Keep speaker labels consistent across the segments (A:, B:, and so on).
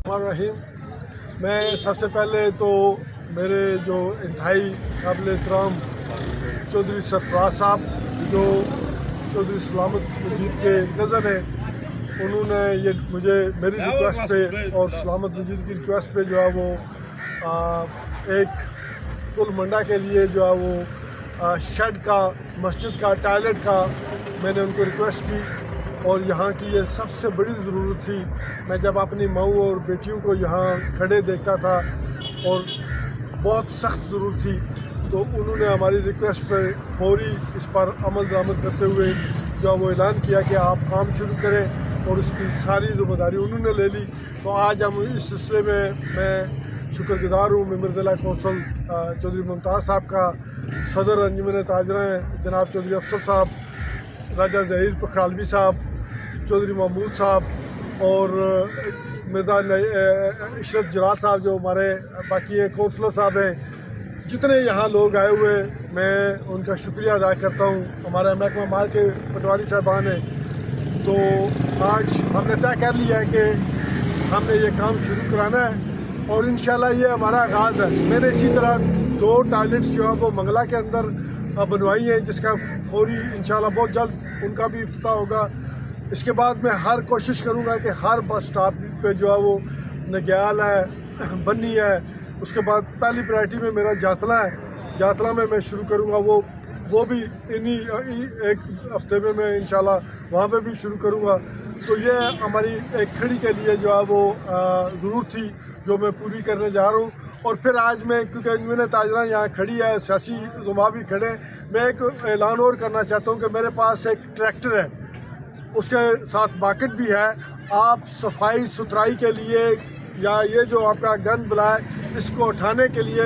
A: रहीम। मैं सबसे पहले तो मेरे जो इंतहाई काबिल एहतराम चौधरी सरफराज साहब जो चौधरी सलामत मजीद के कज़न हैं, उन्होंने ये मुझे मेरी रिक्वेस्ट पे और सलामत मजीद की रिक्वेस्ट पे जो है वो एक पुल मंडा के लिए जो है वो शेड का, मस्जिद का, टॉयलेट का मैंने उनको रिक्वेस्ट की। और यहाँ की ये सबसे बड़ी ज़रूरत थी। मैं जब अपनी माऊ और बेटियों को यहाँ खड़े देखता था और बहुत सख्त ज़रूरत थी, तो उन्होंने हमारी रिक्वेस्ट पर फौरी इस पर अमल दरामद करते हुए जो वो ऐलान किया कि आप काम शुरू करें, और उसकी सारी ज़िम्मेदारी उन्होंने ले ली। तो आज हम इस सिलसिले में मैं शुक्रगुजार हूँ मेंबर ज़िला कौंसल चौधरी मुमताज़ साहब का, सदर अंजुमन ताजरा जनाब चौधरी अफसर साहब, राजा ज़हीर पखरालवी साहब, चौधरी महमूद साहब और मैदान इशरत जरात साहब जो हमारे बाकी हैं, कौंसलर साहब हैं, जितने यहाँ लोग आए हुए मैं उनका शुक्रिया अदा करता हूँ। हमारा महकमा माल के पटवारी साहबान हैं। तो आज हमने तय कर लिया है कि हमने ये काम शुरू कराना है और इंशाल्लाह ये हमारा आगाज़ है। मैंने इसी तरह 2 टॉयलेट्स जो है वो मंगला के अंदर बनवाई हैं, जिसका फौरी इंशाल्लाह बहुत जल्द उनका भी इफ्तिताह होगा। इसके बाद मैं हर कोशिश करूंगा कि हर बस स्टॉप पे जो है वो नग्याल है, बन्नी है, उसके बाद पहली प्रायोरिटी में मेरा जातला है, जातला में मैं शुरू करूंगा। वो भी इन्हीं एक हफ्ते में मैं इंशाल्लाह वहाँ पे भी शुरू करूंगा। तो ये हमारी एक खड़ी के लिए जो है वो ज़रूरत थी जो मैं पूरी करने जा रहा हूँ। और फिर आज मैं, क्योंकि अंजुमन ताजरा यहाँ खड़ी है, सियासी ज़ुमा भी खड़े हैं, मैं एक ऐलान और करना चाहता हूँ कि मेरे पास एक ट्रैक्टर है, उसके साथ बाकेट भी है। आप सफाई सुथराई के लिए या ये जो आपका गंद बला है इसको उठाने के लिए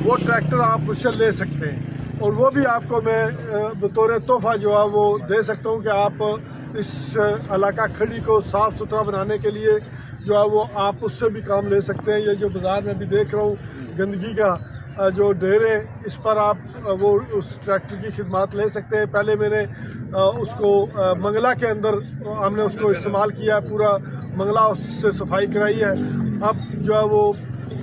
A: वो ट्रैक्टर आप मुझसे ले सकते हैं, और वो भी आपको मैं बतौर तोहफ़ा जो है वो दे सकता हूँ कि आप इस इलाका खड़ी को साफ़ सुथरा बनाने के लिए जो है वो आप उससे भी काम ले सकते हैं। ये जो बाज़ार में भी देख रहा हूँ गंदगी का जो ढेर है, इस पर आप वो उस ट्रैक्टर की खिदमत ले सकते हैं। पहले मैंने उसको मंगला के अंदर हमने उसको इस्तेमाल किया, पूरा मंगला उससे सफाई कराई है। अब जो है वो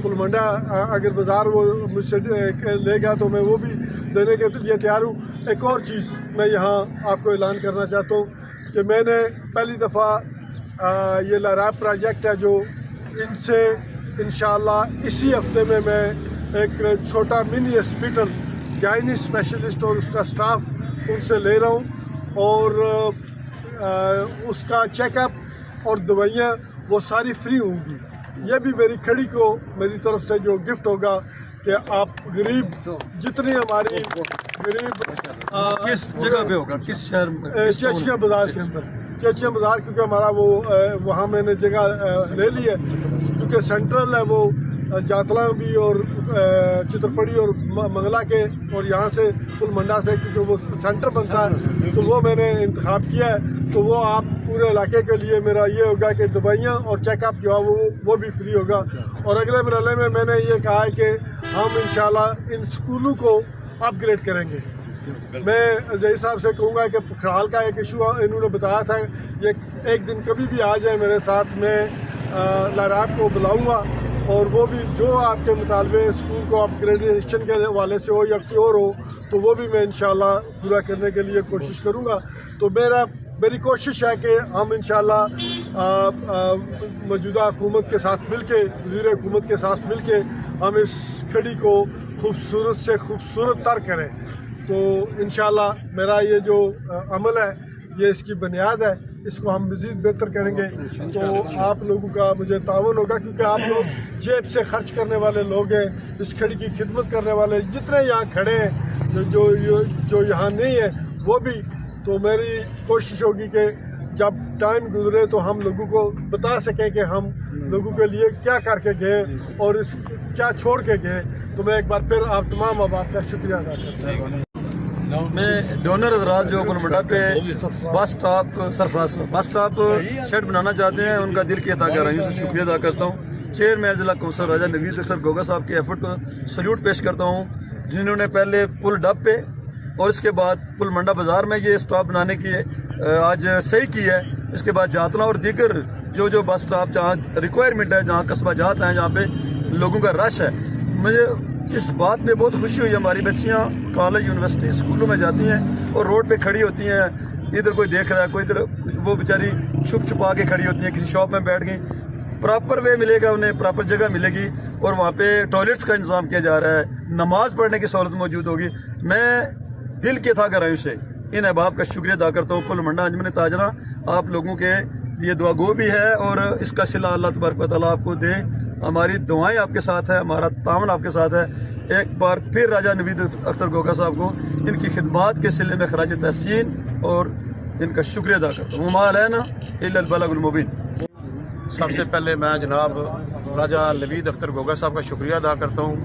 A: पुल मंडा अगर बाज़ार वो मुझसे ले गया तो मैं वो भी देने के लिए तैयार हूँ। एक और चीज़ मैं यहाँ आपको ऐलान करना चाहता हूँ कि मैंने पहली दफ़ा ये लराब प्रोजेक्ट है जो इनसे इंशाल्लाह इसी हफ्ते में मैं एक छोटा मिनी हॉस्पिटल, गायनी स्पेशलिस्ट और उसका स्टाफ उनसे ले रहा हूँ, और उसका चेकअप और दवाइयाँ वो सारी फ्री होंगी। ये भी मेरी खड़ी को मेरी तरफ से जो गिफ्ट होगा कि आप गरीब जितनी हमारी गरीब
B: किस जगह पे होगा, किस शहर में?
A: चेचिया बाज़ार के अंदर, चेचिया बाज़ार, क्योंकि हमारा वो वहाँ मैंने जगह ले ली है, क्योंकि सेंट्रल है वो जातला भी और चित्रपड़ी और मंगला के, और यहाँ से पुल मंडा से, क्योंकि वो सेंटर बनता है, तो वो मैंने इंतखाब किया है। तो वो आप पूरे इलाके के लिए मेरा ये होगा कि दवाइयाँ और चेकअप जो है वो भी फ्री होगा। और अगले मरहले में मैंने ये कहा है कि हम इंशाल्लाह इन स्कूलों को अपग्रेड करेंगे। मैं ज़हीर साहब से कहूँगा कि पखराल का एक इशू इन्होंने बताया था, ये एक दिन कभी भी आ जाए मेरे साथ, मैं लराब को बुलाऊँगा और वो भी जो आपके मुतालबे स्कूल को अपग्रेडेशन के हवाले से हो या कोई और हो, तो वो भी मैं इंशाल्लाह पूरा करने के लिए कोशिश करूँगा। तो मेरी कोशिश है कि हम इंशाल्लाह मौजूदा हुकूमत के साथ मिलके, वज़ीर हुकूमत के साथ मिलके हम इस खड़ी को खूबसूरत से खूबसूरत तर करें। तो इंशाल्लाह मेरा ये जो अमल है ये इसकी बुनियाद है, इसको हम मज़ीद बेहतर करेंगे। तो आप लोगों का मुझे तावन होगा, क्योंकि आप लोग जेब से खर्च करने वाले लोग हैं, इस खड़ी की खिदमत करने वाले जितने यहाँ खड़े हैं, जो यहाँ नहीं है वो भी। तो मेरी कोशिश होगी कि जब टाइम गुजरे तो हम लोगों को बता सकें कि हम लोगों के लिए क्या करके गए और इस क्या छोड़ के गए। तो मैं एक बार फिर आप तमाम अब का शुक्रिया अदा करता हूँ।
B: मैं डोनर हज़रात जो पुल मंडा पे bus stop Sarfaraz bus stop shade बनाना चाहते हैं, उनका दिल की गहराइयों से शुक्रिया अदा करता हूँ। चेयरमैन ज़िला कौंसल राजा नवीद अख्तर गोगा साहब के एफर्ट को सल्यूट पेश करता हूँ, जिन्होंने पहले पुल डब पे और इसके बाद पुल मंडा बाज़ार में ये स्टॉप बनाने की आज सही की है। اس کے بعد جاتنا اور دیگر جو بس اسٹاپ جہاں ریکوائرمنٹ ہے، جہاں قصبہ جات ہیں، جہاں پہ لوگوں کا رش ہے، مجھے اس بات میں بہت خوشی ہوئی. ہماری بچیاں کالج، یونیورسٹی، اسکولوں میں جاتی ہیں اور روڈ پہ کھڑی ہوتی ہیں، ادھر کوئی دیکھ رہا ہے، کوئی ادھر، وہ بیچاری چھپ چھپا کے کھڑی ہوتی ہیں، کسی شاپ میں بیٹھ گئی. پراپر وے ملے گا انہیں، پراپر جگہ ملے گی، اور وہاں پہ ٹوائلٹس کا انتظام کیا جا رہا ہے، نماز پڑھنے کی سہولت موجود ہوگی. میں دل کے تھا گرائیوں سے ان احباب کا شکریہ ادا کرتا ہوں. پل منڈا انجمن تاجرہ آپ لوگوں کے یہ دعا گو بھی ہے، اور اس کا صلہ اللہ تبارک و تعالیٰ آپ کو دے. ہماری دعائیں آپ کے ساتھ ہے، ہمارا تعاون آپ کے ساتھ ہے. ایک بار پھر راجہ نوید اختر گوگا صاحب کو ان کی خدمات کے سلسلے میں خراج تحسین اور ان کا شکریہ ادا کرتا ہوں. وما علینا الا البلاغ المبین.
C: سب سے پہلے میں جناب راجہ نوید اختر گوگا صاحب کا شکریہ ادا کرتا ہوں،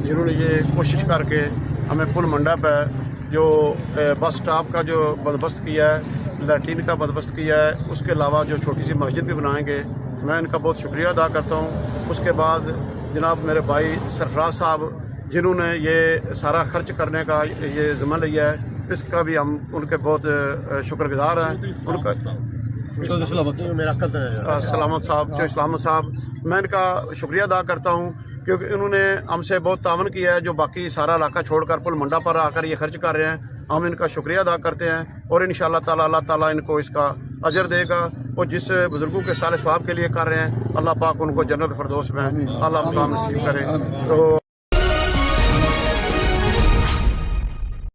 C: جنہوں نے یہ کوشش کر کے ہمیں پل منڈا پہ جو بس سٹاپ کا جو بندوبست کیا ہے، لیٹرین کا بندوبست کیا ہے، اس کے علاوہ جو چھوٹی سی مسجد بھی بنائیں گے، میں ان کا بہت شکریہ ادا کرتا ہوں. اس کے بعد جناب میرے بھائی سرفراز صاحب جنہوں نے یہ سارا خرچ کرنے کا یہ ذمہ لیا ہے، اس کا بھی ہم ان کے بہت شکر گزار ہیں. ان کا سلامت صاحب، جو سلامت صاحب، میں ان کا شکریہ ادا کرتا ہوں کیونکہ انہوں نے ہم سے بہت تعاون کیا ہے. جو باقی سارا علاقہ چھوڑ کر پل منڈا پر آ کر یہ خرچ کر رہے ہیں، ہم ان کا شکریہ ادا کرتے ہیں، اور انشاءاللہ تعالیٰ اللہ تعالیٰ ان کو اس کا اجر دے گا. اور جس بزرگوں کے صالح ثواب کے لیے کر رہے ہیں، اللہ پاک ان کو جنت الفردوس میں اللہ مقام نصیب کرے. تو